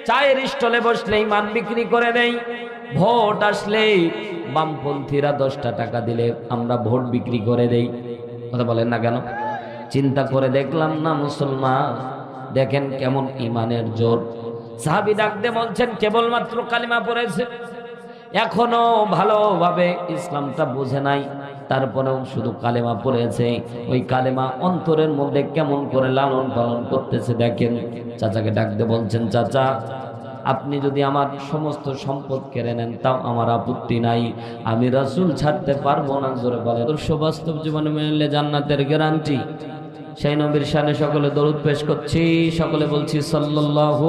চায়ের স্টলে বসলে ইমান বিক্রি করে নেই, ভোট আসলেই বামপন্থীরা 10টা টাকা দিলে আমরা ভোট বিক্রি করে দেই। কথা বলেন না কেন? চিন্তা করে দেখলাম না মুসলমান, দেখেন কেমন ইমানের জোর। সাহাবী ডাকতে বলছেন কেবলমাত্র কালিমা পড়েছে, এখনো ভালোভাবে ইসলামটা বোঝে নাই, তারপরেও শুধু কালেমা পড়েছে। ওই কালেমা অন্তরের মধ্যে কেমন করে লালন পালন করতেছে দেখেন। চাচাকে ডাকতে বলছেন, চাচা আপনি যদি আমার সমস্ত সম্পদ কেড়ে নেন তাও আমার আপত্তি নাই, আমি রাসূল ছাড়তে পারবো না। জোরে বলে বাস্তব জীবনে মেনে জান্নাতের গ্যারান্টি। সেই নবীর শানে সকলে দরুদ পেশ করছি, সকলে বলছি সাল্লাল্লাহু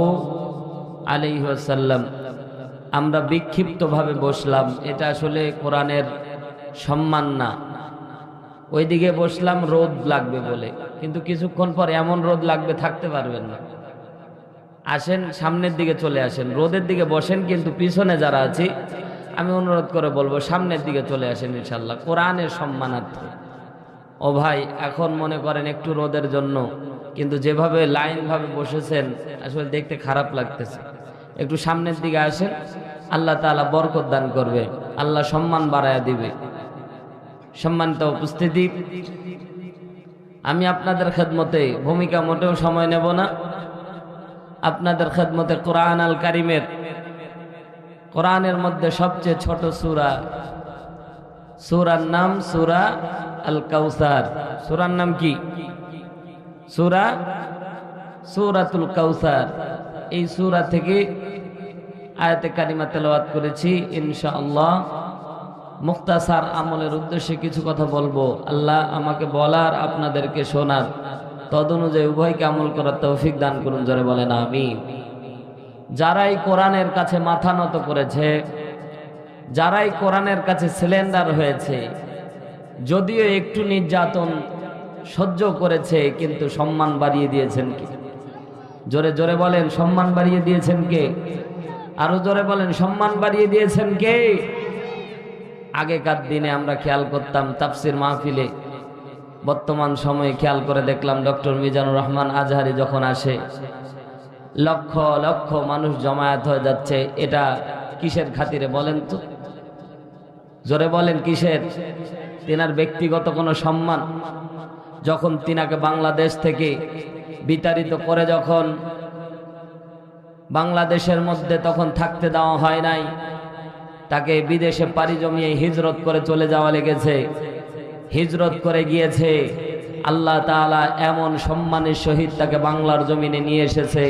আলাইহি ওয়াসাল্লাম। আমরা বিক্ষিপ্তভাবে বসলাম, এটা আসলে কোরআনের সম্মান না। ওইদিকে বসলাম রোদ লাগবে বলে, কিন্তু কিছুক্ষণ পর এমন রোদ লাগবে থাকতে পারবেন না। আসেন সামনের দিকে চলে আসেন, রোদের দিকে বসেন, কিন্তু পিছনে যারা আছি আমি অনুরোধ করে বলবো সামনের দিকে চলে আসেন ইনশাল্লাহ, কোরআনের সম্মানার্থে। ও ভাই এখন মনে করেন একটু রোদের জন্য, কিন্তু যেভাবে লাইন ভাবে বসেছেন আসলে দেখতে খারাপ লাগতেছে। একটু সামনের দিকে আসেন, আল্লাহ তাআলা বরকত দান করবে, আল্লাহ সম্মান বাড়ায়া দিবে। সম্মানিত উপস্থিতি, আমি আপনাদের খেদমতে ভূমিকা মোটেও সময় নেব না। আপনাদের খেদমতে কোরআন আল কারিমের, কোরআনের মধ্যে সবচেয়ে ছোট সূরা, সূরার নাম সূরা আল কাউসার। সূরার নাম কি? সূরাতুল কাউসার। এই সূরা থেকে আয়াতে কারিমা তেলাওয়াত করেছি ইনশাআল্লাহ। মুখতাসার আমলের উদ্দেশ্যে কিছু কথা বলবো। আল্লাহ আমাকে বলার, আপনাদেরকে শোনার, তদনুযায়ী উভয়কে আমল করার তৌফিক দান করুন। জোরে বলেন আমিন। যারাই কোরআনের কাছে মাথা নত করেছে, যারাই কোরআনের কাছে সিলিন্ডার হয়েছে, যদিও একটু নির্যাতন সহ্য করেছে, কিন্তু সম্মান বাড়িয়ে দিয়েছেন কে? জোরে জোরে বলেন, সম্মান বাড়িয়ে দিয়েছেন কে? আরো জোরে বলেন, সম্মান বাড়িয়ে দিয়েছেন কে? আগেকার দিনে আমরা খেয়াল করতাম তাফসির মাহফিলে, বর্তমান সময়ে খেয়াল করে দেখলাম ডক্টর মিজানুর রহমান আজহারি যখন আসে লক্ষ লক্ষ মানুষ জমায়েত হয়ে যাচ্ছে। এটা কিসের খাতিরে বলেন তো? জোরে বলেন কিসের? তিনার ব্যক্তিগত কোনো সম্মান? যখন তিনাকে বাংলাদেশ থেকে বিতাড়িত করে, যখন বাংলাদেশের মধ্যে তখন থাকতে দেওয়া হয় নাই, তাকে বিদেশে পাড়ি জমিয়ে হিজরত করে চলে যাওয়া লেগেছে। হিজরত করে গিয়েছে, আল্লাহ তাআলা এমন সম্মানের সহিত তাকে বাংলার জমিনে নিয়ে এসেছে।